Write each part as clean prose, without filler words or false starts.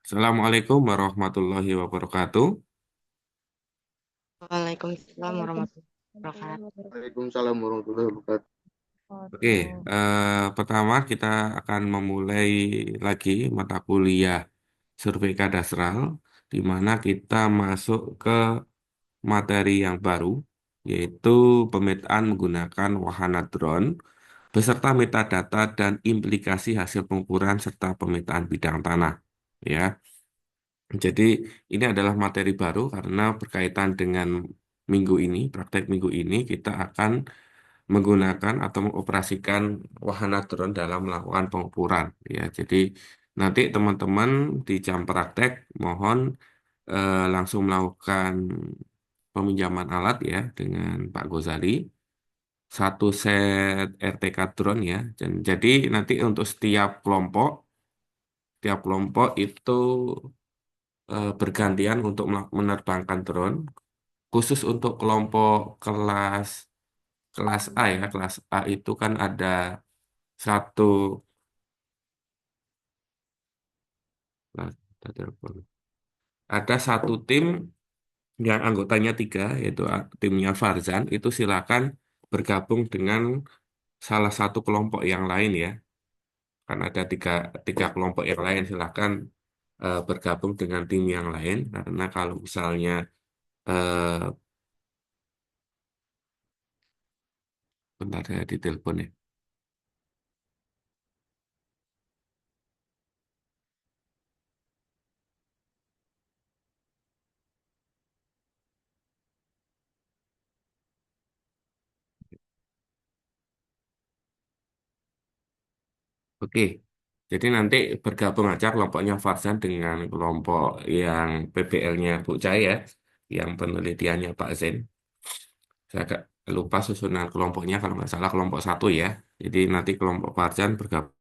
Assalamualaikum warahmatullahi wabarakatuh. Waalaikumsalam warahmatullahi wabarakatuh. Waalaikumsalam warahmatullahi wabarakatuh. Oke, pertama kita akan memulai lagi mata kuliah survei kadastral, di mana kita masuk ke materi yang baru, yaitu pemetaan menggunakan wahana drone, beserta metadata dan implikasi hasil pengukuran serta pemetaan bidang tanah. Ya, jadi ini adalah materi baru karena berkaitan dengan minggu ini, praktek minggu ini kita akan menggunakan atau mengoperasikan wahana drone dalam melakukan pengukuran. Ya, jadi nanti teman-teman di jam praktek mohon langsung melakukan peminjaman alat ya dengan Pak Gozali. Satu set RTK drone ya. Dan jadi nanti untuk setiap kelompok itu bergantian untuk menerbangkan drone. Khusus untuk kelompok kelas kelas A ya, kelas A itu kan satu nah, ada telepon. Ada satu tim yang anggotanya tiga, yaitu timnya Farzan, itu silakan bergabung dengan salah satu kelompok yang lain ya. Kan ada tiga kelompok yang lain, silakan bergabung dengan tim yang lain. Karena kalau misalnya, eh, bentar saya ditelepon ya. Oke, jadi nanti bergabung aja kelompoknya Farzan dengan kelompok yang PBL-nya Bu Cahaya, yang penelitiannya Pak Zain. Saya agak lupa susunan kelompoknya, kalau nggak salah kelompok satu ya. Jadi nanti kelompok Farzan bergabung.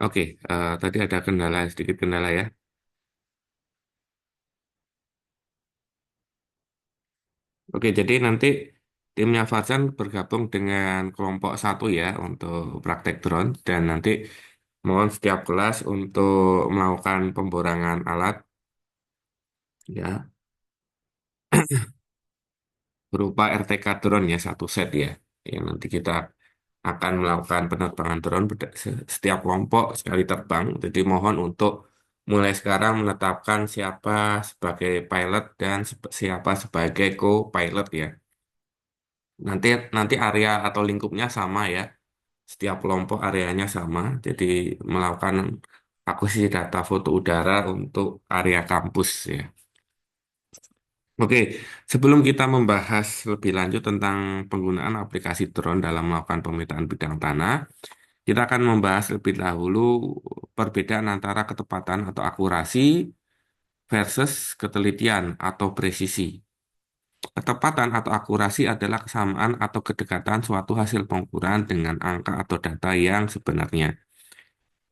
Oke, tadi ada sedikit kendala ya. Oke, jadi nanti timnya Farzan bergabung dengan kelompok satu ya untuk praktek drone. Dan nanti mohon setiap kelas untuk melakukan pemborangan alat ya, berupa RTK drone ya, satu set ya. Yang nanti kita akan melakukan penerbangan drone setiap kelompok sekali terbang. Jadi mohon untuk mulai sekarang menetapkan siapa sebagai pilot dan siapa sebagai co-pilot ya. Nanti nanti area atau lingkupnya sama ya. Setiap kelompok areanya sama. Jadi melakukan akuisisi data foto udara untuk area kampus ya. Oke, sebelum kita membahas lebih lanjut tentang penggunaan aplikasi drone dalam melakukan pemetaan bidang tanah, kita akan membahas lebih dahulu perbedaan antara ketepatan atau akurasi versus ketelitian atau presisi. Ketepatan atau akurasi adalah kesamaan atau kedekatan suatu hasil pengukuran dengan angka atau data yang sebenarnya.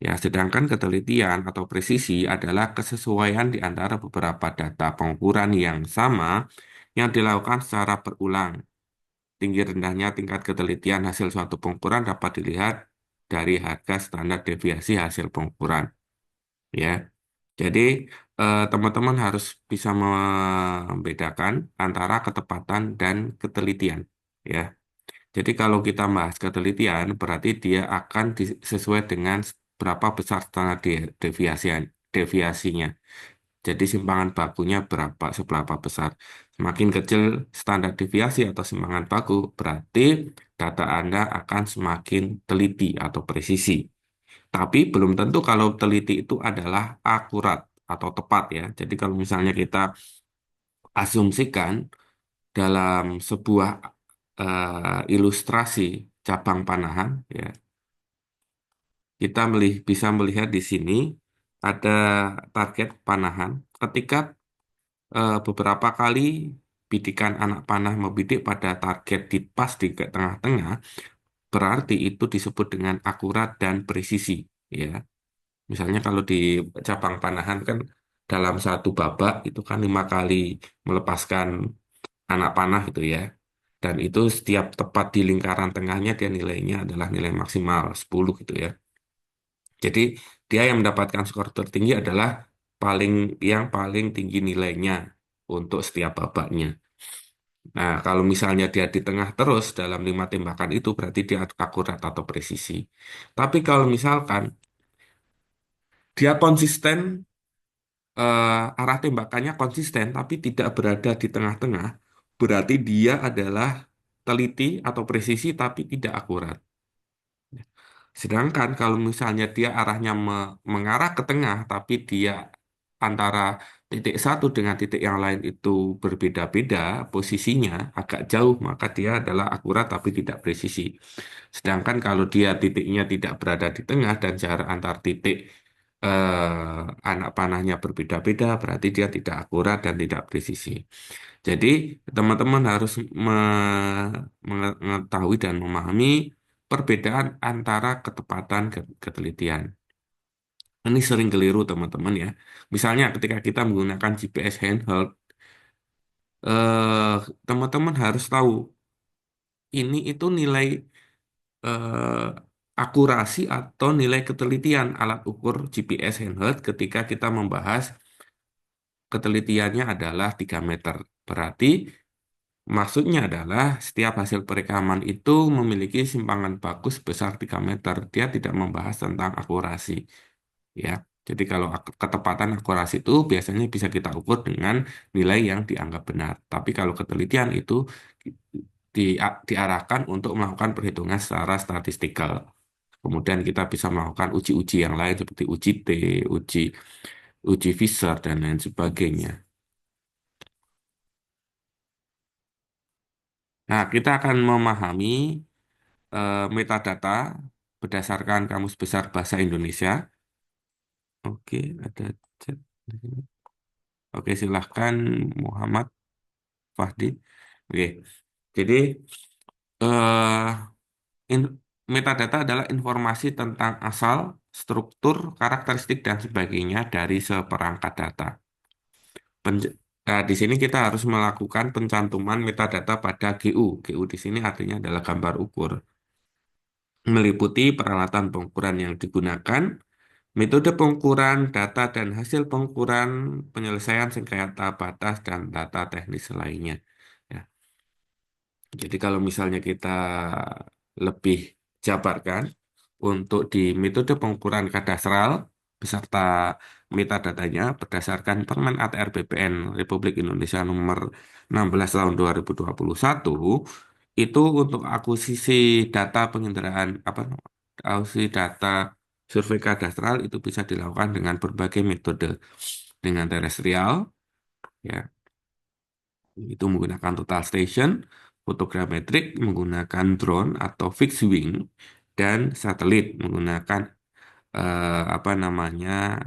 Ya, sedangkan ketelitian atau presisi adalah kesesuaian di antara beberapa data pengukuran yang sama yang dilakukan secara berulang. Tinggi rendahnya tingkat ketelitian hasil suatu pengukuran dapat dilihat dari harga standar deviasi hasil pengukuran. Ya, jadi teman-teman harus bisa membedakan antara ketepatan dan ketelitian. Ya, jadi kalau kita bahas ketelitian, berarti dia akan sesuai dengan berapa besar standar deviasinya. Jadi simpangan bakunya seberapa besar. Semakin kecil standar deviasi atau simpangan baku, berarti data Anda akan semakin teliti atau presisi. Tapi belum tentu kalau teliti itu adalah akurat atau tepat ya. Jadi kalau misalnya kita asumsikan dalam sebuah ilustrasi cabang panahan, ya, kita bisa melihat di sini ada target panahan. Ketika beberapa kali bidikan anak panah membidik pada target pas di tengah-tengah, berarti itu disebut dengan akurat dan presisi. Ya, misalnya kalau di cabang panahan kan dalam satu babak itu kan 5 kali melepaskan anak panah gitu ya. Dan itu setiap tepat di lingkaran tengahnya dia nilainya adalah nilai maksimal 10 gitu ya. Jadi dia yang mendapatkan skor tertinggi adalah paling yang paling tinggi nilainya untuk setiap babaknya. Nah, kalau misalnya dia di tengah terus dalam 5 tembakan itu berarti dia akurat atau presisi. Tapi kalau misalkan dia konsisten, arah tembakannya konsisten tapi tidak berada di tengah-tengah, berarti dia adalah teliti atau presisi tapi tidak akurat. Sedangkan kalau misalnya dia arahnya mengarah ke tengah, tapi dia antara titik satu dengan titik yang lain itu berbeda-beda posisinya, agak jauh, maka dia adalah akurat tapi tidak presisi. Sedangkan kalau dia titiknya tidak berada di tengah dan jarak antar titik anak panahnya berbeda-beda, berarti dia tidak akurat dan tidak presisi. Jadi teman-teman harus mengetahui dan memahami perbedaan antara ketepatan ketelitian. Ini sering keliru teman-teman ya. Misalnya ketika kita menggunakan GPS handheld, teman-teman harus tahu ini itu nilai akurasi atau nilai ketelitian alat ukur GPS handheld ketika kita membahas ketelitiannya adalah 3 meter. Berarti maksudnya adalah setiap hasil perekaman itu memiliki simpangan bagus sebesar 3 meter. Dia tidak membahas tentang akurasi. Ya, jadi kalau ketepatan akurasi itu biasanya bisa kita ukur dengan nilai yang dianggap benar. Tapi kalau ketelitian itu diarahkan untuk melakukan perhitungan secara statistikal. Kemudian kita bisa melakukan uji-uji yang lain seperti uji T, uji uji Fisher dan lain sebagainya. Nah, kita akan memahami metadata berdasarkan Kamus Besar Bahasa Indonesia. Oke, ada chat di sini. Oke, silahkan Muhammad Fahdi. Oke, jadi eh, in- metadata adalah informasi tentang asal, struktur, karakteristik, dan sebagainya dari seperangkat data. Nah, di sini kita harus melakukan pencantuman metadata pada GU. GU di sini artinya adalah gambar ukur. Meliputi peralatan pengukuran yang digunakan, metode pengukuran, data dan hasil pengukuran, penyelesaian sengketa batas, dan data teknis lainnya. Ya. Jadi kalau misalnya kita lebih jabarkan untuk di metode pengukuran kadastral beserta metadatanya berdasarkan Permen ATR BPN Republik Indonesia nomor 16 tahun 2021 itu untuk akuisisi data penginderaan akuisisi data survei kadastral itu bisa dilakukan dengan berbagai metode dengan terestrial ya itu menggunakan total station, fotogrametrik menggunakan drone atau fixed wing, dan satelit menggunakan apa namanya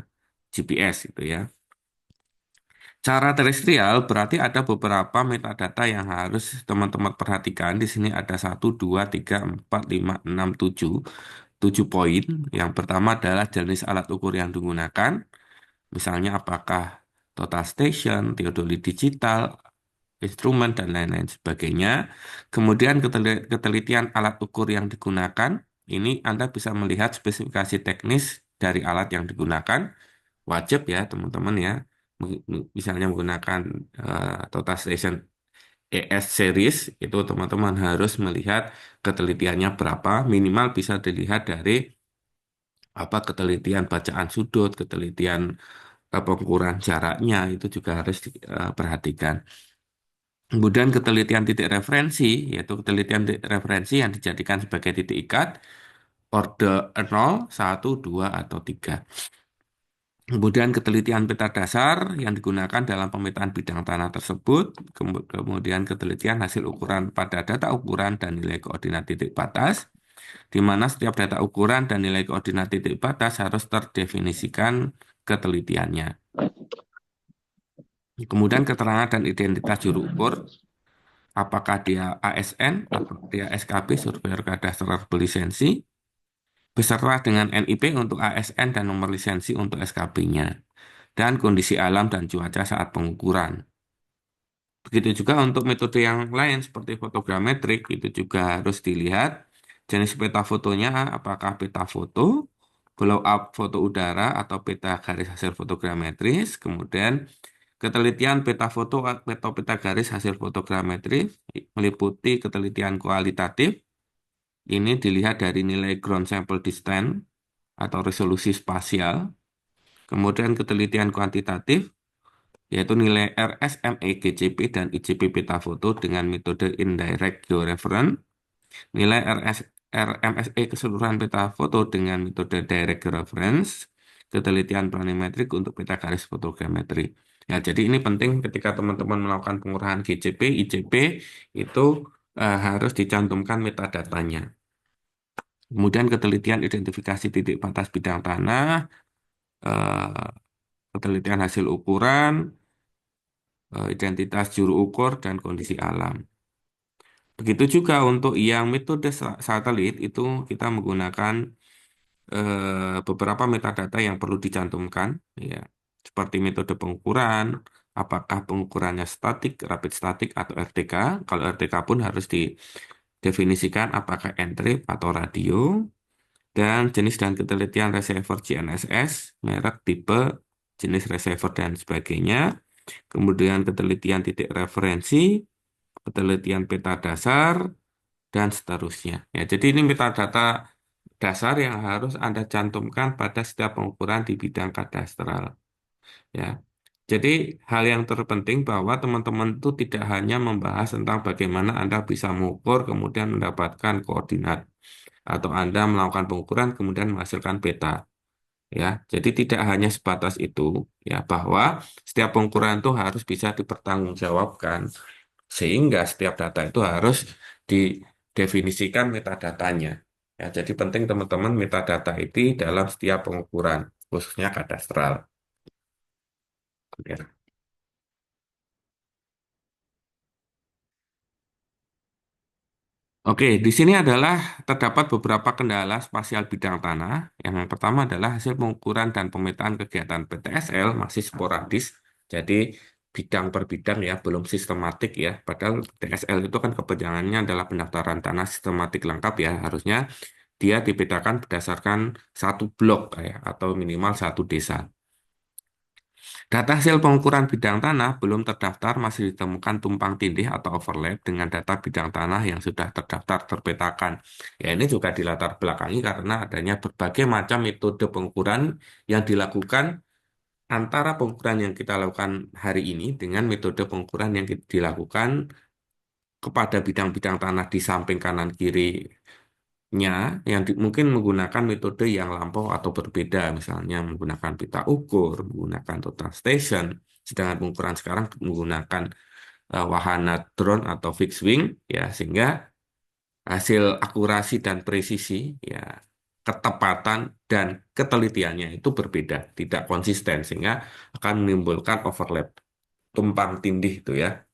GPS itu ya. Cara terestrial berarti ada beberapa metadata yang harus teman-teman perhatikan. Di sini ada 1, 2, 3, 4, 5, 6, 7 poin. Yang pertama adalah jenis alat ukur yang digunakan. Misalnya apakah total station, teodoli digital, instrumen, dan lain-lain sebagainya. Kemudian ketelitian alat ukur yang digunakan. Ini Anda bisa melihat spesifikasi teknis dari alat yang digunakan. Wajib ya teman-teman ya. Misalnya menggunakan total station ES series, itu teman-teman harus melihat ketelitiannya berapa. Minimal bisa dilihat dari apa ketelitian bacaan sudut, ketelitian pengukuran jaraknya itu juga harus diperhatikan. Kemudian ketelitian titik referensi, yaitu ketelitian titik referensi yang dijadikan sebagai titik ikat, orde 0, 1, 2, atau 3. Kemudian ketelitian peta dasar yang digunakan dalam pemetaan bidang tanah tersebut, kemudian ketelitian hasil ukuran pada data ukuran dan nilai koordinat titik batas, di mana setiap data ukuran dan nilai koordinat titik batas harus terdefinisikan ketelitiannya. Kemudian keterangan dan identitas juru ukur, apakah dia ASN atau dia SKB, surveyor kadastral berlisensi, beserta dengan NIP untuk ASN dan nomor lisensi untuk SKB-nya, dan kondisi alam dan cuaca saat pengukuran. Begitu juga untuk metode yang lain seperti fotogrametrik itu juga harus dilihat jenis peta fotonya, apakah peta foto, blow up foto udara atau peta garis hasil fotogrametris, kemudian ketelitian peta foto atau peta garis hasil fotogrametris meliputi ketelitian kualitatif. Ini dilihat dari nilai ground sample distance atau resolusi spasial. Kemudian ketelitian kuantitatif yaitu nilai RSME, GCP, dan ICP peta foto dengan metode indirect georeference, nilai RMSE keseluruhan peta foto dengan metode direct georeference, ketelitian planimetrik untuk peta garis fotogrametri. Ya, jadi ini penting ketika teman-teman melakukan pengurahan GCP, ICP, itu harus dicantumkan metadatanya. Kemudian ketelitian identifikasi titik batas bidang tanah, eh, ketelitian hasil ukuran, identitas juru ukur, dan kondisi alam. Begitu juga untuk yang metode satelit itu kita menggunakan beberapa metadata yang perlu dicantumkan, ya, seperti metode pengukuran, apakah pengukurannya statik, rapid statik, atau RTK. Kalau RTK pun harus didefinisikan apakah entry atau radio, dan jenis dan ketelitian receiver GNSS, merek, tipe, jenis receiver, dan sebagainya. Kemudian ketelitian titik referensi, ketelitian peta dasar, dan seterusnya. Ya, jadi ini metadata dasar yang harus Anda cantumkan pada setiap pengukuran di bidang kadastral. Ya, jadi hal yang terpenting bahwa teman-teman itu tidak hanya membahas tentang bagaimana Anda bisa mengukur kemudian mendapatkan koordinat atau Anda melakukan pengukuran kemudian menghasilkan peta. Ya, jadi tidak hanya sebatas itu, ya, bahwa setiap pengukuran itu harus bisa dipertanggungjawabkan sehingga setiap data itu harus didefinisikan metadatanya. Ya, jadi penting teman-teman metadata itu dalam setiap pengukuran, khususnya kadastral. Ya. Oke, di sini adalah terdapat beberapa kendala spasial bidang tanah. Yang pertama adalah hasil pengukuran dan pemetaan kegiatan PTSL masih sporadis, jadi bidang per bidang ya, belum sistematik ya. Padahal PTSL itu kan kepanjangannya adalah pendaftaran tanah sistematik lengkap ya. Harusnya dia dibedakan berdasarkan satu blok ya, atau minimal satu desa. Data hasil pengukuran bidang tanah belum terdaftar masih ditemukan tumpang tindih atau overlap dengan data bidang tanah yang sudah terdaftar terpetakan. Ya, ini juga dilatar belakangi karena adanya berbagai macam metode pengukuran yang dilakukan antara pengukuran yang kita lakukan hari ini dengan metode pengukuran yang dilakukan kepada bidang-bidang tanah di samping kanan kiri yang mungkin menggunakan metode yang lampau atau berbeda, misalnya menggunakan pita ukur, menggunakan total station, sedangkan pengukuran sekarang menggunakan wahana drone atau fixed wing, ya, sehingga hasil akurasi dan presisi, ya, ketepatan dan ketelitiannya itu berbeda, tidak konsisten, sehingga akan menimbulkan overlap, tumpang tindih itu ya.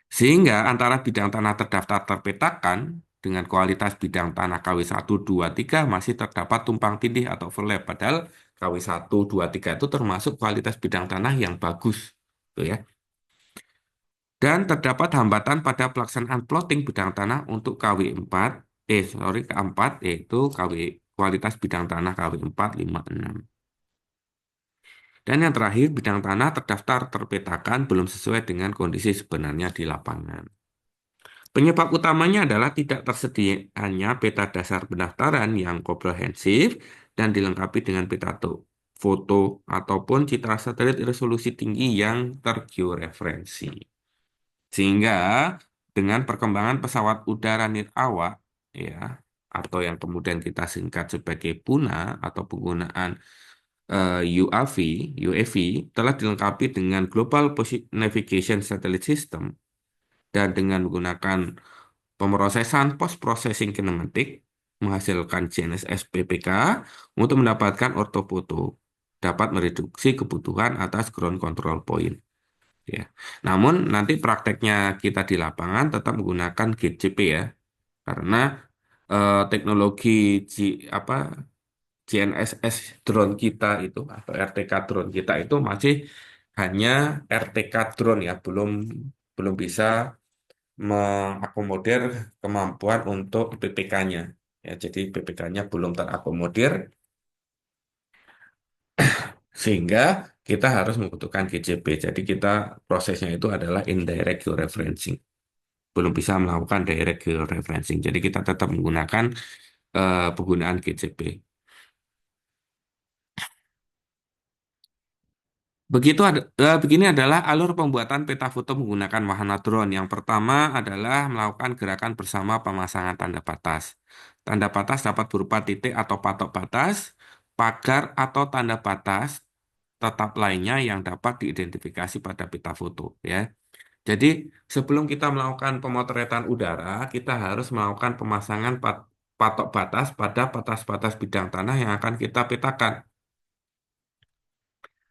Sehingga antara bidang tanah terdaftar terpetakan dengan kualitas bidang tanah KW 1, 2, 3 masih terdapat tumpang tindih atau overlap. Padahal KW 1, 2, 3 itu termasuk kualitas bidang tanah yang bagus. Tuh ya. Dan terdapat hambatan pada pelaksanaan plotting bidang tanah untuk KW 4, keempat, yaitu KW kualitas bidang tanah KW 4, 5, 6. Dan yang terakhir, bidang tanah terdaftar terpetakan belum sesuai dengan kondisi sebenarnya di lapangan. Penyebab utamanya adalah tidak tersedianya peta dasar pendaftaran yang komprehensif dan dilengkapi dengan peta foto ataupun citra satelit resolusi tinggi yang tergeoreferensi. Sehingga dengan perkembangan pesawat udara nirAWak ya, atau yang kemudian kita singkat sebagai PUNA atau penggunaan UAV, UAV telah dilengkapi dengan Global Navigation Satellite System dan dengan menggunakan pemrosesan post-processing kinematik menghasilkan GNSS PPK untuk mendapatkan ortofoto dapat mereduksi kebutuhan atas ground control point. Ya. Namun nanti prakteknya kita di lapangan tetap menggunakan GCP ya, karena teknologi apa GNSS drone kita itu atau RTK drone kita itu masih hanya RTK drone ya, belum belum bisa mengakomodir kemampuan untuk PPK-nya. Ya, jadi PPK-nya belum terakomodir sehingga kita harus membutuhkan GJB. Jadi kita prosesnya itu adalah indirect georeferencing. Belum bisa melakukan direct georeferencing. Jadi kita tetap menggunakan penggunaan GJB. Begini adalah alur pembuatan peta foto menggunakan wahana drone. Yang pertama adalah melakukan gerakan bersama pemasangan tanda batas. Tanda batas dapat berupa titik atau patok batas, pagar atau tanda batas tetap lainnya yang dapat diidentifikasi pada peta foto. Ya, jadi sebelum kita melakukan pemotretan udara, kita harus melakukan pemasangan patok batas pada batas-batas bidang tanah yang akan kita petakan.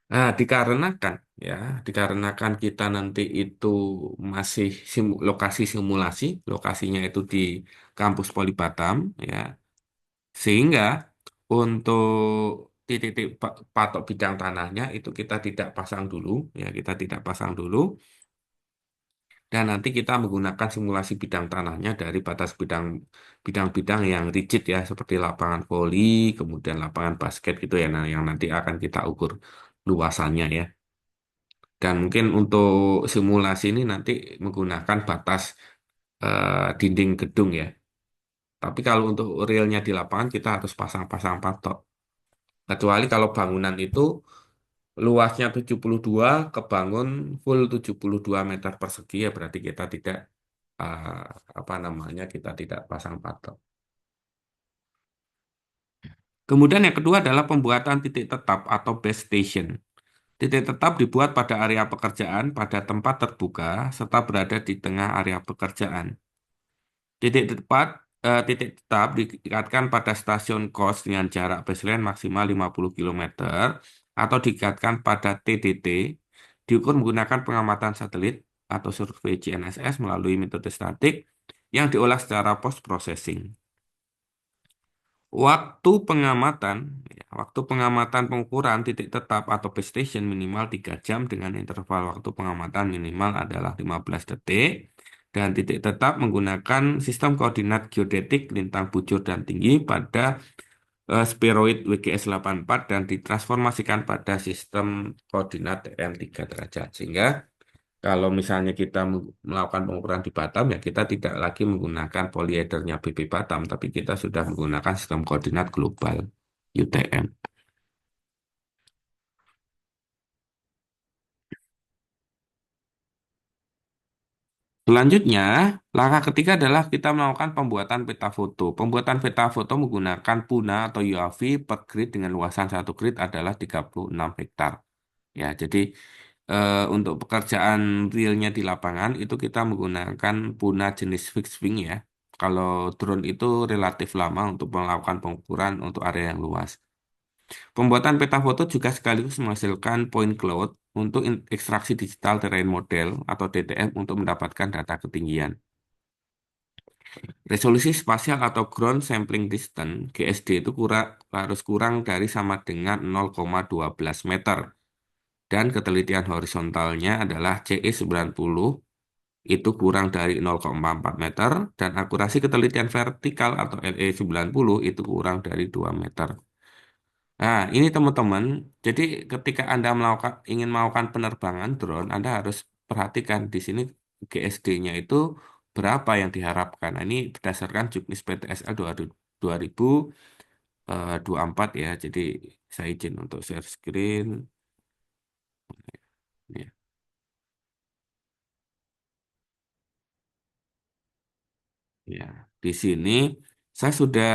Nah, ya, dikarenakan kita nanti itu masih lokasi simulasi, lokasinya itu di kampus Polibatam, ya, sehingga untuk titik-titik patok bidang tanahnya itu kita tidak pasang dulu, ya, kita tidak pasang dulu, dan nanti kita menggunakan simulasi bidang tanahnya dari batas bidang-bidang yang rigid ya, seperti lapangan voli, kemudian lapangan basket gitu ya, nah, yang nanti akan kita ukur luasannya ya. Dan mungkin untuk simulasi ini nanti menggunakan batas dinding gedung ya. Tapi kalau untuk realnya di lapangan kita harus pasang-pasang patok. Kecuali kalau bangunan itu luasnya 72 kebangun full 72 meter persegi ya berarti kita tidak eh, apa namanya kita tidak pasang patok. Kemudian yang kedua adalah pembuatan titik tetap atau base station. Titik tetap dibuat pada area pekerjaan pada tempat terbuka serta berada di tengah area pekerjaan. Titik tetap diikatkan pada stasiun KOS dengan jarak baseline maksimal 50 kilometer atau diikatkan pada TDT diukur menggunakan pengamatan satelit atau survei GNSS melalui metode statik yang diolah secara post processing. Waktu pengamatan pengukuran titik tetap atau base station minimal 3 jam dengan interval waktu pengamatan minimal adalah 15 detik dan titik tetap menggunakan sistem koordinat geodetik lintang bujur dan tinggi pada spheroid WGS 84 dan ditransformasikan pada sistem koordinat TN 3 derajat sehingga kalau misalnya kita melakukan pengukuran di Batam, ya kita tidak lagi menggunakan polyedernya BP Batam, tapi kita sudah menggunakan sistem koordinat global UTM. Selanjutnya, langkah ketiga adalah kita melakukan pembuatan peta foto. Pembuatan peta foto menggunakan Puna atau UAV per grid dengan luasan satu grid adalah 36 hektar. Ya, jadi untuk pekerjaan realnya di lapangan itu kita menggunakan Puna jenis fixed wing ya. Kalau drone itu relatif lama untuk melakukan pengukuran untuk area yang luas. Pembuatan peta foto juga sekaligus menghasilkan point cloud untuk ekstraksi digital terrain model atau DTM untuk mendapatkan data ketinggian. Resolusi spasial atau ground sampling distance GSD itu harus kurang dari sama dengan 0,12 meter. Dan ketelitian horizontalnya adalah CE 90 itu kurang dari 0,4 meter dan akurasi ketelitian vertikal atau LE 90 itu kurang dari 2 meter. Nah, ini teman-teman, jadi ketika Anda ingin melakukan penerbangan drone, Anda harus perhatikan di sini GSD-nya itu berapa yang diharapkan. Nah, ini berdasarkan juknis PTSL 2024 ya. Jadi saya izin untuk share screen. Ya. Ya, di sini saya sudah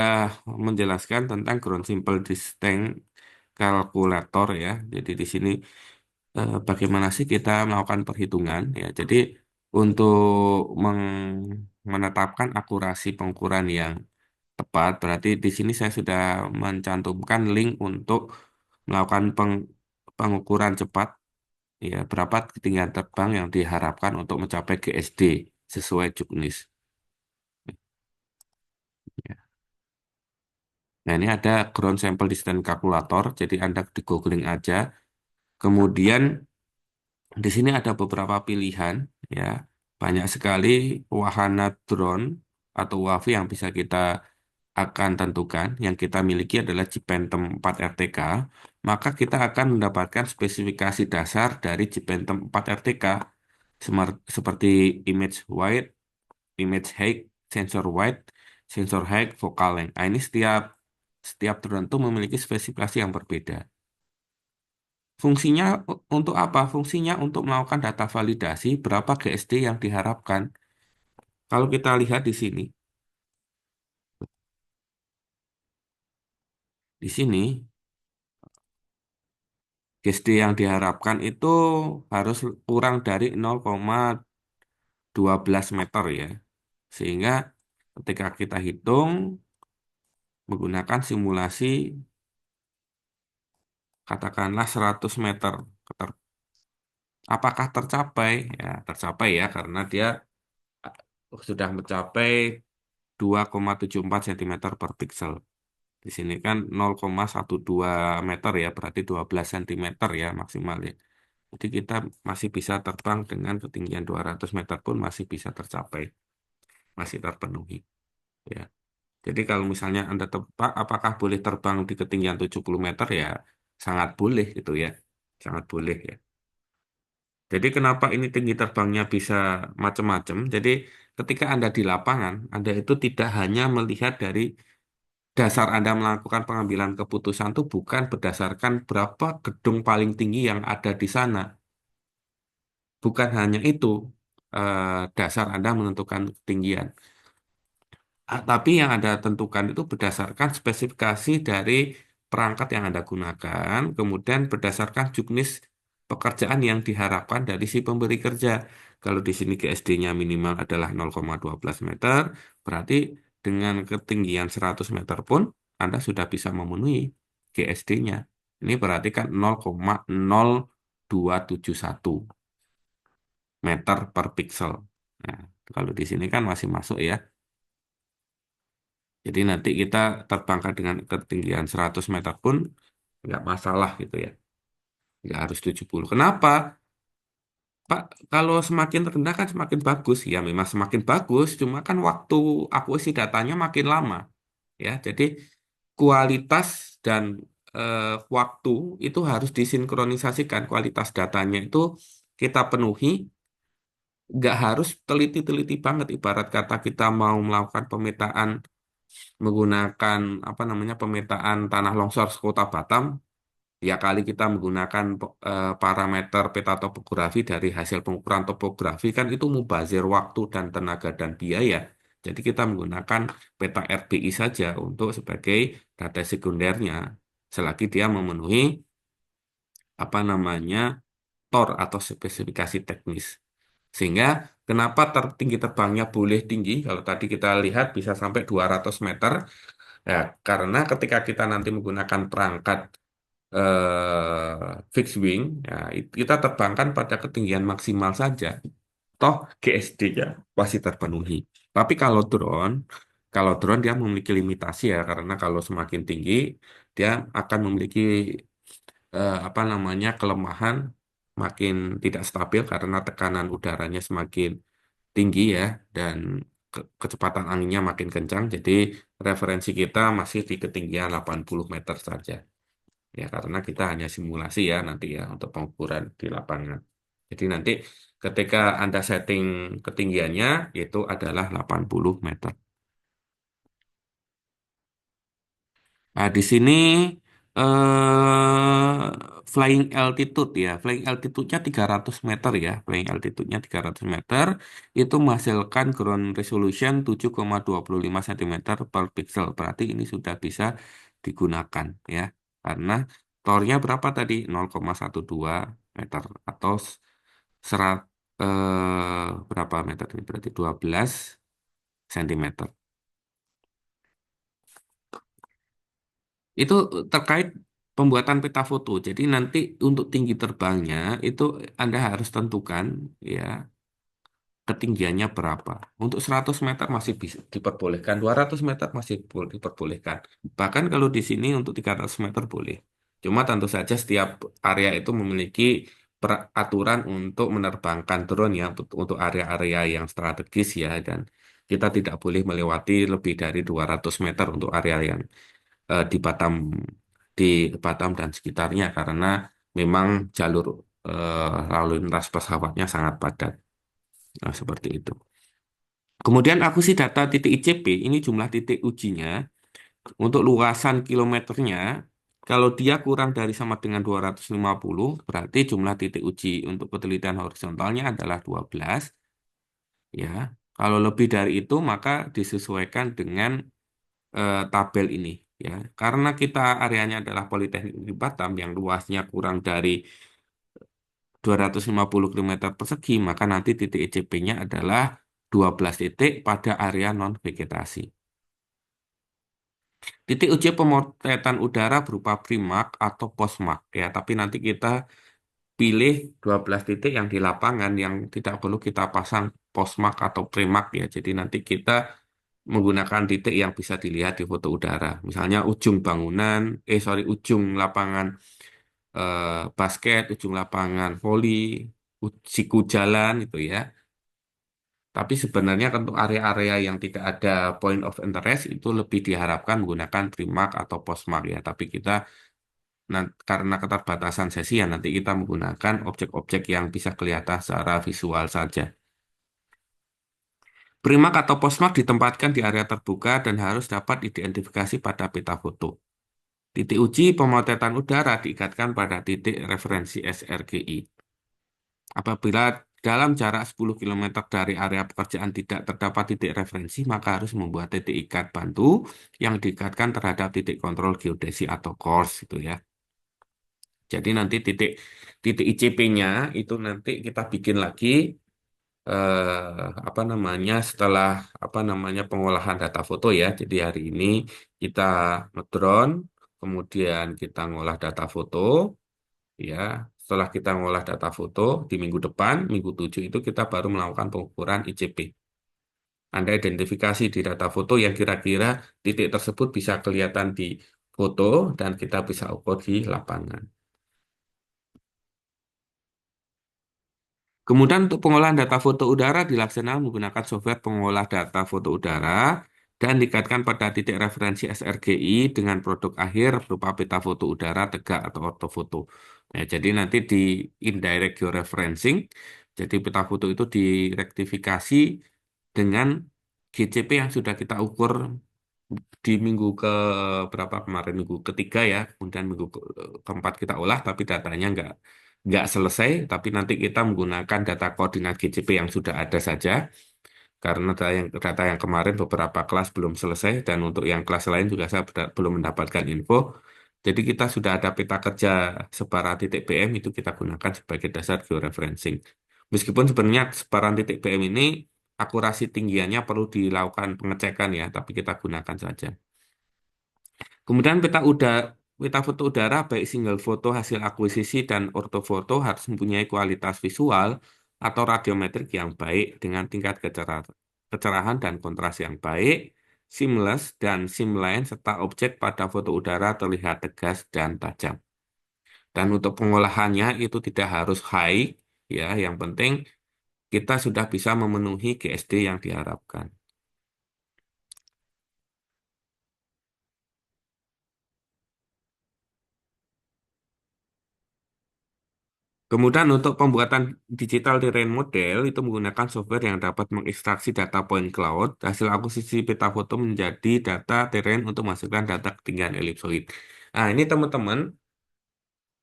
menjelaskan tentang ground simple distance calculator ya. Jadi di sini bagaimana sih kita melakukan perhitungan ya. Jadi untuk menetapkan akurasi pengukuran yang tepat, berarti di sini saya sudah mencantumkan link untuk melakukan pengukuran cepat ya berapa ketinggian terbang yang diharapkan untuk mencapai GSD sesuai juknis. Ya. Nah, ini ada ground sample distance calculator, jadi Anda di googling aja. Kemudian Di sini ada beberapa pilihan, ya. Banyak sekali wahana drone atau UAV yang bisa kita akan tentukan. Yang kita miliki adalah Cipentem 4 RTK. Maka kita akan mendapatkan spesifikasi dasar dari Cipentem 4 RTK. Seperti image wide, image height, sensor wide, sensor height, focal length. Nah, ini setiap setiap drone itu memiliki spesifikasi yang berbeda. Fungsinya untuk apa? Fungsinya untuk melakukan data validasi berapa GSD yang diharapkan. Kalau kita lihat di sini, di sini GSD yang diharapkan itu harus kurang dari 0,12 meter ya. Sehingga ketika kita hitung menggunakan simulasi katakanlah 100 meter. Apakah tercapai? Ya, tercapai ya karena dia sudah mencapai 2,74 cm per pixel. Di sini kan 0,12 meter ya, berarti 12 cm ya maksimal ya. Jadi kita masih bisa terbang dengan ketinggian 200 meter pun masih bisa tercapai, masih terpenuhi ya. Jadi kalau misalnya Anda tebak apakah boleh terbang di ketinggian 70 meter ya, sangat boleh gitu ya. Sangat boleh ya. Jadi kenapa ini tinggi terbangnya bisa macam-macam? Jadi ketika Anda di lapangan, Anda itu tidak hanya melihat dari dasar Anda melakukan pengambilan keputusan itu bukan berdasarkan berapa gedung paling tinggi yang ada di sana. Bukan hanya itu dasar Anda menentukan ketinggian. Tapi yang Anda tentukan itu berdasarkan spesifikasi dari perangkat yang Anda gunakan, kemudian berdasarkan juknis pekerjaan yang diharapkan dari si pemberi kerja. Kalau di sini GSD-nya minimal adalah 0,12 meter, berarti dengan ketinggian 100 meter pun Anda sudah bisa memenuhi GSD-nya. Ini berarti kan 0,0271 meter per pixel. Nah, kalau di sini kan masih masuk ya. Jadi nanti kita terbangkan dengan ketinggian 100 meter pun nggak masalah gitu ya. Nggak harus 70. Kenapa? Pak, kalau semakin rendah kan semakin bagus. Ya memang semakin bagus, cuma kan waktu akuisisi datanya makin lama. Ya, jadi kualitas dan eh, waktu itu harus disinkronisasikan. Kualitas datanya itu kita penuhi, nggak harus teliti-teliti banget. Ibarat kata kita mau melakukan pemetaan menggunakan apa namanya pemetaan tanah longsor Kota Batam, ya kali kita menggunakan parameter peta topografi dari hasil pengukuran topografi kan itu mubazir waktu dan tenaga dan biaya. Jadi kita menggunakan peta RBI saja untuk sebagai data sekundernya, selagi dia memenuhi apa namanya TOR atau spesifikasi teknis. Sehingga kenapa tertinggi terbangnya boleh tinggi, kalau tadi kita lihat bisa sampai 200 meter, ya, karena ketika kita nanti menggunakan perangkat fixed wing, ya, kita terbangkan pada ketinggian maksimal saja. Toh GSD-nya pasti terpenuhi. Tapi kalau drone dia memiliki limitasi ya, karena kalau semakin tinggi dia akan memiliki apa namanya kelemahan, makin tidak stabil karena tekanan udaranya semakin tinggi ya, dan kecepatan anginnya makin kencang. Jadi referensi kita masih di ketinggian 80 meter saja. Ya, karena kita hanya simulasi ya nanti ya untuk pengukuran di lapangan. Jadi nanti ketika Anda setting ketinggiannya itu adalah 80 meter. Nah, di sini flying altitude ya. Flying altitude-nya 300 meter ya. Flying altitude-nya 300 meter itu menghasilkan ground resolution 7,25 cm per pixel. Berarti ini sudah bisa digunakan ya. Karena tornya berapa tadi? 0,12 meter atau serat berapa meter ini? Berarti 12 cm. Itu terkait pembuatan peta foto. Jadi nanti untuk tinggi terbangnya itu Anda harus tentukan ya ketinggiannya berapa. Untuk 100 meter masih bisa diperbolehkan, 200 meter masih diperbolehkan. Bahkan kalau di sini untuk 300 meter boleh. Cuma tentu saja setiap area itu memiliki peraturan untuk menerbangkan drone ya untuk area-area yang strategis ya, dan kita tidak boleh melewati lebih dari 200 meter untuk area yang di di Batam dan sekitarnya karena memang jalur lalu lintas pesawatnya sangat padat. Nah, seperti itu. Kemudian aku sih data titik ICP, ini jumlah titik ujinya untuk luasan kilometernya. Kalau dia kurang dari sama dengan 250, berarti jumlah titik uji untuk penelitian horizontalnya adalah 12, ya. Kalau lebih dari itu, maka disesuaikan dengan tabel ini, ya. Karena kita areanya adalah Politeknik di Batam yang luasnya kurang dari 250 km persegi, maka nanti titik ECP-nya adalah 12 titik pada area non-vegetasi. Titik uji pemotretan udara berupa primak atau posmak, ya, tapi nanti kita pilih 12 titik yang di lapangan yang tidak perlu kita pasang posmak atau primak ya. Jadi nanti kita menggunakan titik yang bisa dilihat di foto udara. Misalnya ujung bangunan, ujung lapangan basket, ujung lapangan voli, siku jalan itu ya. Tapi sebenarnya untuk area-area yang tidak ada point of interest itu lebih diharapkan menggunakan primark atau postmark ya. Tapi kita karena keterbatasan sesi ya nanti kita menggunakan objek-objek yang bisa kelihatan secara visual saja. Primark atau postmark ditempatkan di area terbuka dan harus dapat identifikasi pada peta foto. Titik uji pemotretan udara diikatkan pada titik referensi SRGI. Apabila dalam jarak 10 km dari area pekerjaan tidak terdapat titik referensi, maka harus membuat titik ikat bantu yang diikatkan terhadap titik kontrol geodesi atau course itu ya. Jadi nanti titik titik ICP-nya itu nanti kita bikin lagi apa namanya setelah apa namanya pengolahan data foto ya. Jadi hari ini kita ngedrone, kemudian kita ngolah data foto. Ya, setelah kita ngolah data foto di minggu depan, minggu 7 itu kita baru melakukan pengukuran ICP. Anda identifikasi di data foto yang kira-kira titik tersebut bisa kelihatan di foto dan kita bisa ukur di lapangan. Kemudian untuk pengolahan data foto udara dilaksanakan menggunakan software pengolah data foto udara dan dikaitkan pada titik referensi SRGI dengan produk akhir berupa peta foto udara tegak atau ortofoto. Ya, jadi nanti di indirect georeferencing, jadi peta foto itu direktifikasi dengan GCP yang sudah kita ukur di minggu ke berapa kemarin, minggu ketiga ya, kemudian minggu keempat kita olah tapi datanya nggak selesai, tapi nanti kita menggunakan data koordinat GCP yang sudah ada saja karena data yang kemarin beberapa kelas belum selesai dan untuk yang kelas lain juga saya belum mendapatkan info. Jadi kita sudah ada peta kerja sebaran titik PM itu kita gunakan sebagai dasar georeferencing. Meskipun sebenarnya sebaran titik PM ini akurasi tinggiannya perlu dilakukan pengecekan ya, tapi kita gunakan saja. Kemudian peta foto udara baik single foto hasil akuisisi dan ortofoto harus mempunyai kualitas visual atau radiometrik yang baik dengan tingkat kecerahan dan kontras yang baik, seamless dan seamline serta objek pada foto udara terlihat tegas dan tajam. Dan untuk pengolahannya itu tidak harus high ya, yang penting kita sudah bisa memenuhi GSD yang diharapkan. Kemudian untuk pembuatan digital terrain model itu menggunakan software yang dapat mengekstraksi data point cloud, hasil akuisisi peta foto menjadi data terrain untuk masukkan data ketinggian elipsoid. Nah, ini teman-teman,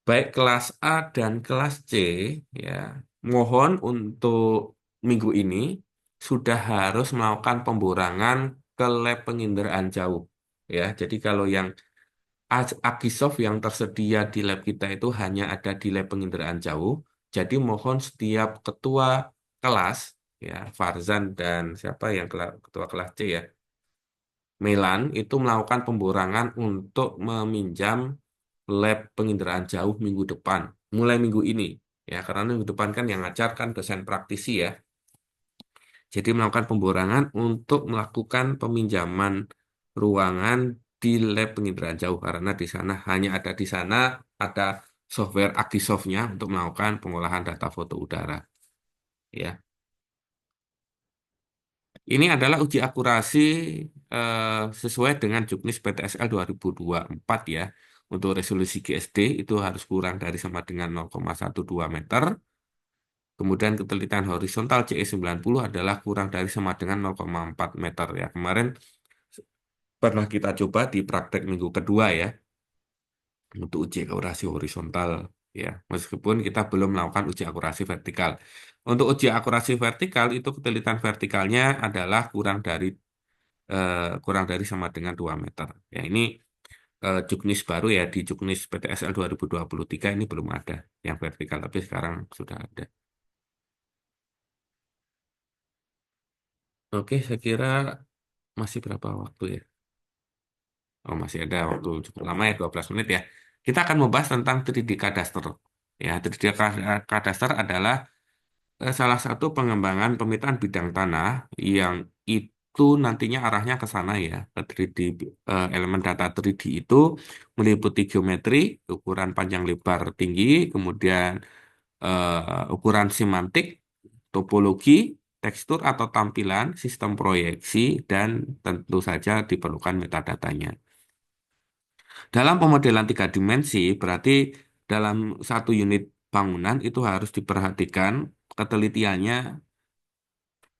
baik kelas A dan kelas C, ya, mohon untuk minggu ini sudah harus melakukan pemborangan ke lab penginderaan jauh. Ya, jadi kalau yang Agisoft yang tersedia di lab kita itu hanya ada di lab penginderaan jauh. Jadi mohon setiap ketua kelas, ya Farzan dan siapa yang ketua kelas C ya, Melan itu melakukan pemborangan untuk meminjam lab penginderaan jauh minggu depan, mulai minggu ini. Ya, karena minggu depan kan yang ngajar kan dosen praktisi ya. Jadi melakukan pemborangan untuk melakukan peminjaman ruangan di lab penginderaan jauh karena di sana hanya ada di sana ada software Agisoft-nya untuk melakukan pengolahan data foto udara. Ya, ini adalah uji akurasi sesuai dengan Juknis PTSL 2024 ya. Untuk resolusi GSD itu harus kurang dari sama dengan 0,12 meter. Kemudian ketelitian horizontal CE 90 adalah kurang dari sama dengan 0,4 meter ya. Kemarin pernah kita coba di praktek minggu kedua ya untuk uji akurasi horizontal ya. Meskipun kita belum melakukan uji akurasi vertikal. Untuk uji akurasi vertikal itu ketelitian vertikalnya adalah kurang dari sama dengan 2 meter. Ya, ini juknis baru ya di juknis PTSL 2023 ini belum ada yang vertikal tapi sekarang sudah ada. Oke, saya kira masih berapa waktu ya? Oh, masih ada waktu cukup lama ya, 12 menit ya. Kita akan membahas tentang 3D Cadastre. Ya, 3D Cadastre adalah salah satu pengembangan pemetaan bidang tanah yang itu nantinya arahnya ke sana ya, ke 3D, elemen data 3D itu meliputi geometri, ukuran panjang lebar tinggi, kemudian ukuran semantik, topologi, tekstur atau tampilan, sistem proyeksi, dan tentu saja diperlukan metadatanya. Dalam pemodelan 3 dimensi, berarti dalam satu unit bangunan itu harus diperhatikan ketelitiannya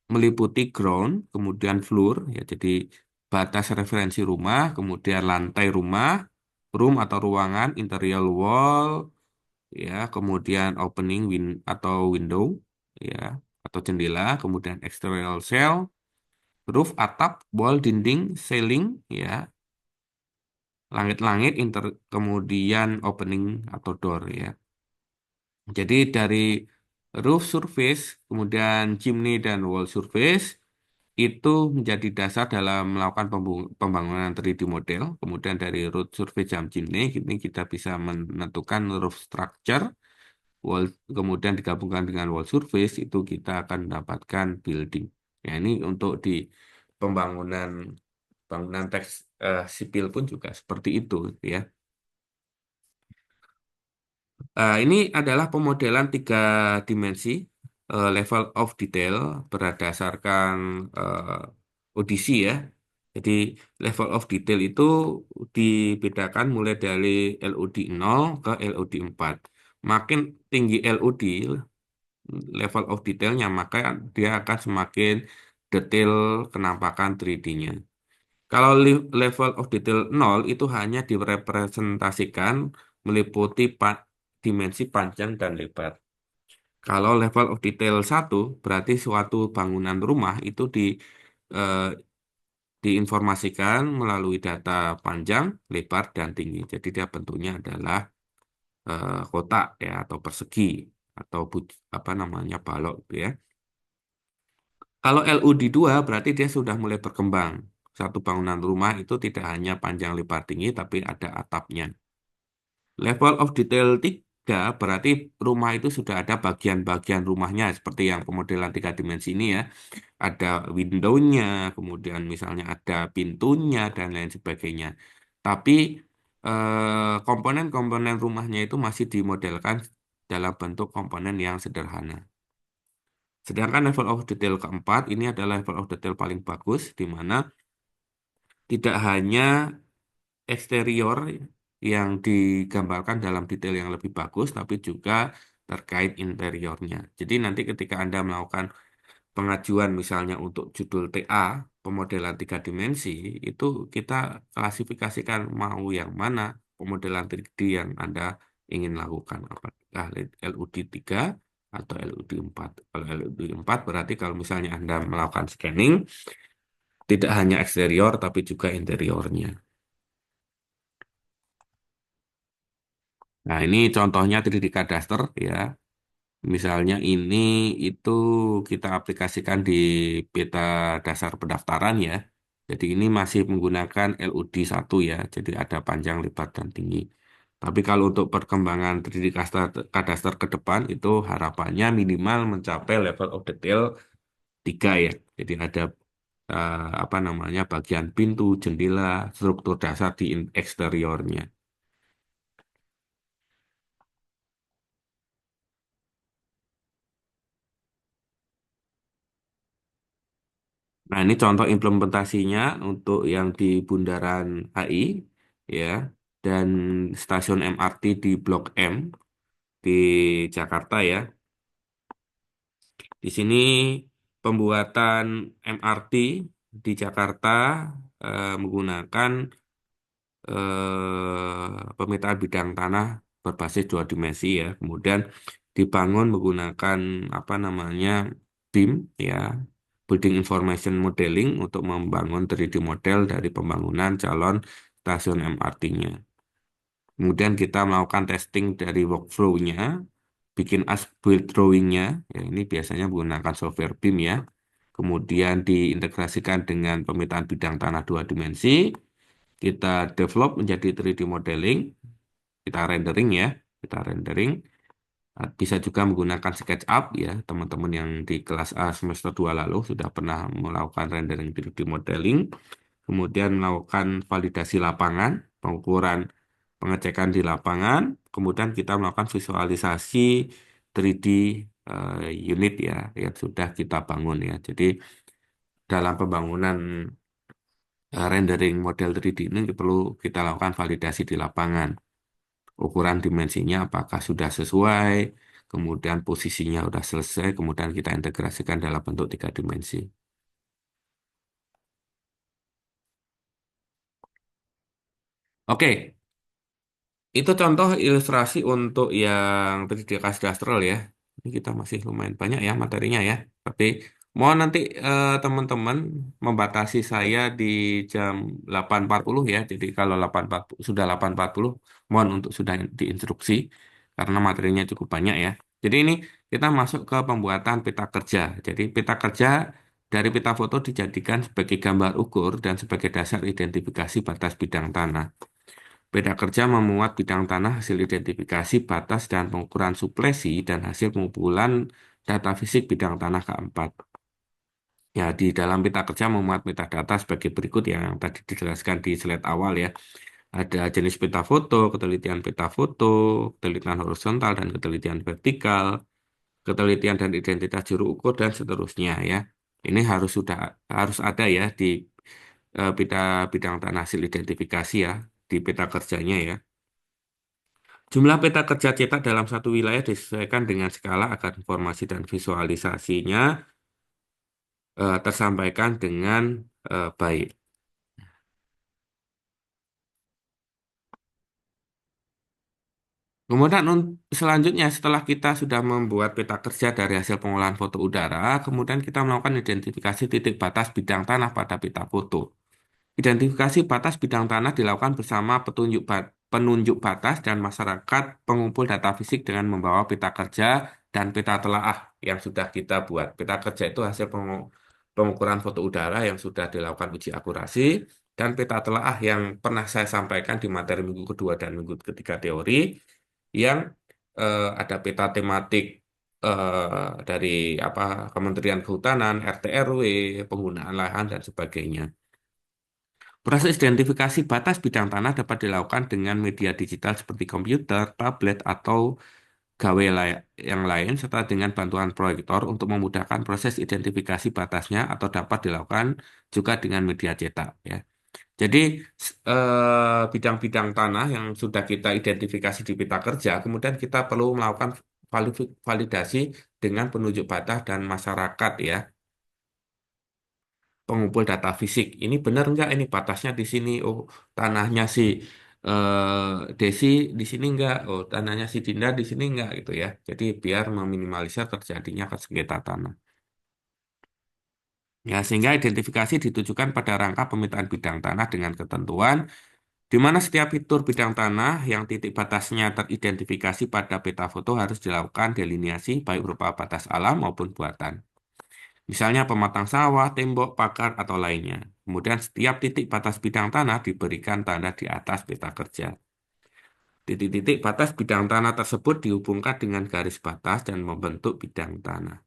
meliputi ground, kemudian floor, ya jadi batas referensi rumah, kemudian lantai rumah, room atau ruangan, interior wall, ya, kemudian opening atau window, ya, atau jendela, kemudian exterior shell, roof atap, wall dinding, ceiling, ya, langit-langit, kemudian opening atau door, ya. Jadi dari roof surface, kemudian chimney dan wall surface itu menjadi dasar dalam melakukan pembangunan 3D model. Kemudian dari root survey jam chimney, ini kita bisa menentukan roof structure, wall, kemudian digabungkan dengan wall surface, itu kita akan mendapatkan building. Ya, ini untuk di pembangunan bangunan teks sipil pun juga seperti itu, ya. Ini adalah pemodelan 3 dimensi level of detail berdasarkan audisi ya. Jadi level of detail itu dibedakan mulai dari LOD 0 ke LOD 4. Makin tinggi LOD, level of detailnya, maka dia akan semakin detail penampakan 3D-nya. Kalau level of detail 0 itu hanya direpresentasikan meliputi dimensi panjang dan lebar. Kalau level of detail 1 berarti suatu bangunan rumah itu eh, diinformasikan melalui data panjang, lebar, dan tinggi. Jadi dia bentuknya adalah kotak ya atau persegi atau apa namanya balok gitu ya. Kalau LUD 2 berarti dia sudah mulai berkembang. Satu bangunan rumah itu tidak hanya panjang lebar tinggi tapi ada atapnya. Level of detail 3 berarti rumah itu sudah ada bagian-bagian rumahnya seperti yang pemodelan 3 dimensi ini ya. Ada windownya, kemudian misalnya ada pintunya dan lain sebagainya. Tapi komponen-komponen rumahnya itu masih dimodelkan dalam bentuk komponen yang sederhana. Sedangkan level of detail keempat ini adalah level of detail paling bagus, di mana tidak hanya eksterior yang digambarkan dalam detail yang lebih bagus, tapi juga terkait interiornya. Jadi nanti ketika Anda melakukan pengajuan misalnya untuk judul TA, pemodelan 3 dimensi, itu kita klasifikasikan mau yang mana pemodelan 3D yang Anda ingin lakukan. Apakah LUD 3 atau LUD 4. Kalau LUD 4 berarti kalau misalnya Anda melakukan scanning, tidak hanya eksterior tapi juga interiornya. Nah, ini contohnya 3D Cadastre ya. Misalnya ini itu kita aplikasikan di peta dasar pendaftaran ya. Jadi ini masih menggunakan LUD 1 ya. Jadi ada panjang, lebar, dan tinggi. Tapi kalau untuk perkembangan 3D Cadastre ke depan itu harapannya minimal mencapai level of detail 3 ya. Jadi ada apa namanya bagian pintu, jendela, struktur dasar di eksteriornya. Nah, ini contoh implementasinya untuk yang di Bundaran HI, ya, dan stasiun MRT di Blok M di Jakarta, ya. Di sini pembuatan MRT di Jakarta menggunakan pemetaan bidang tanah berbasis dua dimensi, ya. Kemudian dibangun menggunakan apa namanya BIM, ya, Building Information Modeling, untuk membangun 3D model dari pembangunan calon stasiun MRT-nya. Kemudian kita melakukan testing dari workflow-nya, bikin as build drawing-nya, ya, ini biasanya menggunakan software BIM, ya. Kemudian diintegrasikan dengan pemetaan bidang tanah dua dimensi, kita develop menjadi 3D modeling, kita rendering, ya, kita rendering. Bisa juga menggunakan SketchUp, ya, teman-teman yang di kelas A semester 2 lalu sudah pernah melakukan rendering 3D modeling, kemudian melakukan validasi lapangan, pengukuran, pengecekan di lapangan, kemudian kita melakukan visualisasi 3D unit, ya, yang sudah kita bangun, ya. Jadi dalam pembangunan rendering model 3D ini perlu kita lakukan validasi di lapangan. Ukuran dimensinya apakah sudah sesuai, kemudian posisinya sudah selesai, kemudian kita integrasikan dalam bentuk tiga dimensi. Oke, itu contoh ilustrasi untuk yang 3D kadastral, ya. Ini kita masih lumayan banyak ya materinya, ya. Tapi mohon nanti teman-teman membatasi saya di jam 8.40, ya. Jadi kalau 8.40 sudah 8.40, mohon untuk sudah diinstruksi karena materinya cukup banyak, ya. Jadi ini kita masuk ke pembuatan peta kerja. Jadi peta kerja dari peta foto dijadikan sebagai gambar ukur dan sebagai dasar identifikasi batas bidang tanah. Peta kerja memuat bidang tanah, hasil identifikasi batas dan pengukuran suplesi, dan hasil pengumpulan data fisik bidang tanah keempat. Ya, di dalam peta kerja memuat metadata sebagai berikut yang tadi dijelaskan di slide awal, ya. Ada jenis peta foto, ketelitian peta foto, ketelitian horizontal dan ketelitian vertikal, ketelitian dan identitas juru ukur, dan seterusnya, ya. Ini harus ada, ya, di peta bidang tanah hasil identifikasi, ya, di peta kerjanya, ya. Jumlah peta kerja cetak dalam satu wilayah disesuaikan dengan skala agar informasi dan visualisasinya tersampaikan dengan baik. Kemudian selanjutnya setelah kita sudah membuat peta kerja dari hasil pengolahan foto udara, kemudian kita melakukan identifikasi titik batas bidang tanah pada peta foto. Identifikasi batas bidang tanah dilakukan bersama penunjuk batas dan masyarakat pengumpul data fisik dengan membawa peta kerja dan peta telaah yang sudah kita buat. Peta kerja itu hasil pengukuran foto udara yang sudah dilakukan uji akurasi, dan peta telaah yang pernah saya sampaikan di materi minggu kedua dan minggu ketiga teori, yang ada peta tematik dari apa Kementerian Kehutanan, RT RW, penggunaan lahan dan sebagainya. Proses identifikasi batas bidang tanah dapat dilakukan dengan media digital seperti komputer, tablet, atau yang lain, serta dengan bantuan proyektor untuk memudahkan proses identifikasi batasnya, atau dapat dilakukan juga dengan media cetak, ya. Jadi bidang-bidang tanah yang sudah kita identifikasi di peta kerja, kemudian kita perlu melakukan validasi dengan penunjuk batas dan masyarakat, ya, pengumpul data fisik. Ini benar nggak ini batasnya di sini? Oh, tanahnya si Desi di sini nggak? Oh, tanahnya si Dinda di sini nggak, gitu, ya. Jadi biar meminimalisir terjadinya sengketa tanah. Ya, sehingga identifikasi ditujukan pada rangka pemetaan bidang tanah dengan ketentuan di mana setiap fitur bidang tanah yang titik batasnya teridentifikasi pada peta foto harus dilakukan delineasi baik berupa batas alam maupun buatan. Misalnya pematang sawah, tembok, pagar, atau lainnya. Kemudian setiap titik batas bidang tanah diberikan tanda di atas peta kerja. Titik-titik batas bidang tanah tersebut dihubungkan dengan garis batas dan membentuk bidang tanah.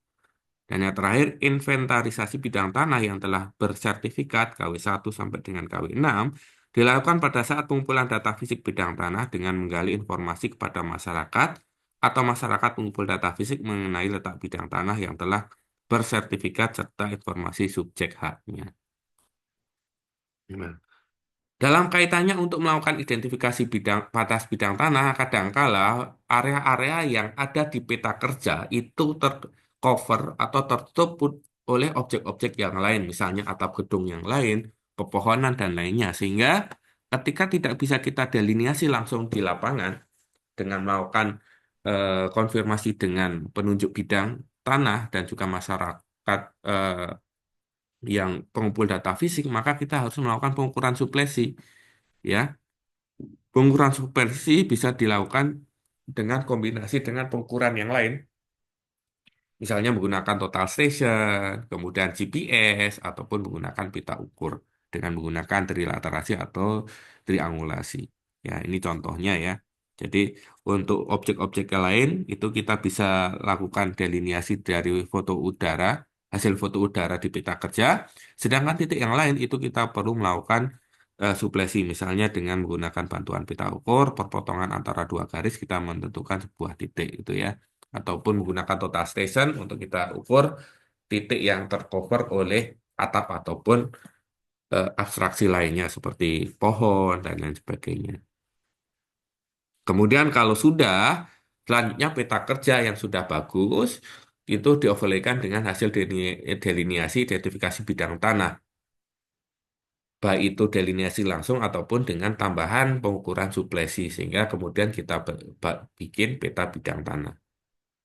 Dan yang terakhir, inventarisasi bidang tanah yang telah bersertifikat KW1 sampai dengan KW6 dilakukan pada saat pengumpulan data fisik bidang tanah dengan menggali informasi kepada masyarakat atau masyarakat pengumpul data fisik mengenai letak bidang tanah yang telah bersertifikat serta informasi subjek haknya. Nah, dalam kaitannya untuk melakukan identifikasi batas bidang tanah, kadangkala area-area yang ada di peta kerja itu tercover atau tertutup oleh objek-objek yang lain, misalnya atap gedung yang lain, pepohonan, dan lainnya. Sehingga ketika tidak bisa kita delineasi langsung di lapangan dengan melakukan konfirmasi dengan penunjuk bidang tanah dan juga masyarakat yang pengumpul data fisik, maka kita harus melakukan pengukuran suplesi. Ya, pengukuran supervisi bisa dilakukan dengan kombinasi dengan pengukuran yang lain, misalnya menggunakan total station, kemudian GPS, ataupun menggunakan pita ukur dengan menggunakan trilaterasi atau triangulasi. Ya, ini contohnya ya. Jadi untuk objek-objek yang lain itu kita bisa lakukan delineasi dari foto udara, hasil foto udara di peta kerja. Sedangkan titik yang lain itu kita perlu melakukan suplesi, misalnya dengan menggunakan bantuan pita ukur, perpotongan antara dua garis kita menentukan sebuah titik itu ya, ataupun menggunakan total station untuk kita ukur titik yang tercover oleh atap ataupun abstraksi lainnya seperti pohon dan lain sebagainya. Kemudian kalau sudah, selanjutnya peta kerja yang sudah bagus itu dioverlaykan dengan hasil delineasi identifikasi bidang tanah, baik itu delineasi langsung ataupun dengan tambahan pengukuran suplesi, sehingga kemudian kita bikin peta bidang tanah.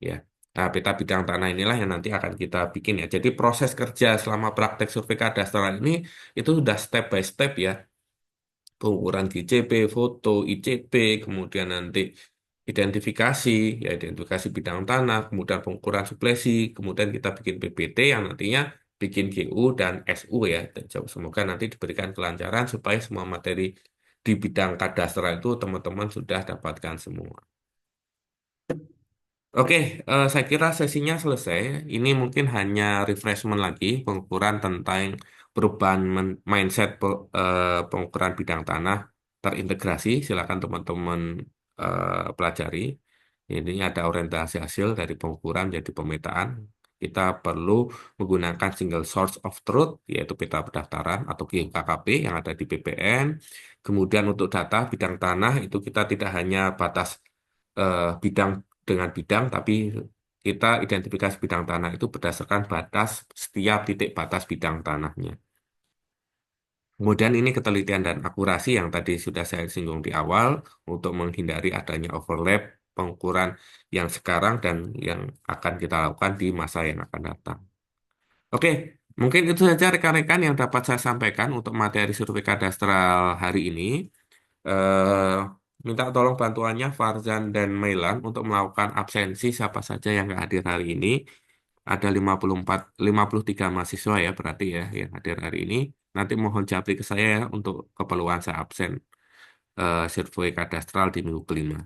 Ya, nah, peta bidang tanah inilah yang nanti akan kita bikin ya. Jadi proses kerja selama praktek survei kadastral ini itu sudah step by step ya. Pengukuran GCP, foto, ICP, kemudian nanti identifikasi, ya identifikasi bidang tanah, kemudian pengukuran suplesi, kemudian kita bikin PPT yang nantinya bikin GU dan SU ya. Dan semoga nanti diberikan kelancaran supaya semua materi di bidang kadastral itu teman-teman sudah dapatkan semua. Oke, saya kira sesinya selesai. Ini mungkin hanya refreshment lagi, pengukuran tentang perubahan mindset pengukuran bidang tanah terintegrasi. Silakan teman-teman pelajari. Ini ada orientasi hasil dari pengukuran jadi pemetaan. Kita perlu menggunakan single source of truth, yaitu peta pendaftaran atau GKKP yang ada di BPN. Kemudian untuk data bidang tanah itu kita tidak hanya batas bidang dengan bidang, tapi kita identifikasi bidang tanah itu berdasarkan batas setiap titik batas bidang tanahnya. Kemudian ini ketelitian dan akurasi yang tadi sudah saya singgung di awal untuk menghindari adanya overlap pengukuran yang sekarang dan yang akan kita lakukan di masa yang akan datang. Oke, mungkin itu saja rekan-rekan yang dapat saya sampaikan untuk materi survei kadastral hari ini. eh Minta tolong bantuannya Farzan dan Mailan untuk melakukan absensi siapa saja yang nggak hadir hari ini. Ada 53 mahasiswa ya berarti ya yang hadir hari ini. Nanti mohon japri ke saya ya untuk keperluan saya absen survei kadastral di minggu kelima.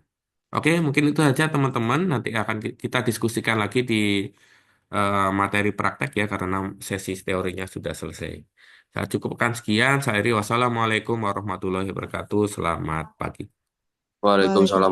Oke, mungkin itu saja teman-teman. Nanti akan kita diskusikan lagi di materi praktek ya karena sesi teorinya sudah selesai. Saya cukupkan sekian. Saya Iri, wassalamualaikum warahmatullahi wabarakatuh. Selamat pagi. Waalaikumsalam.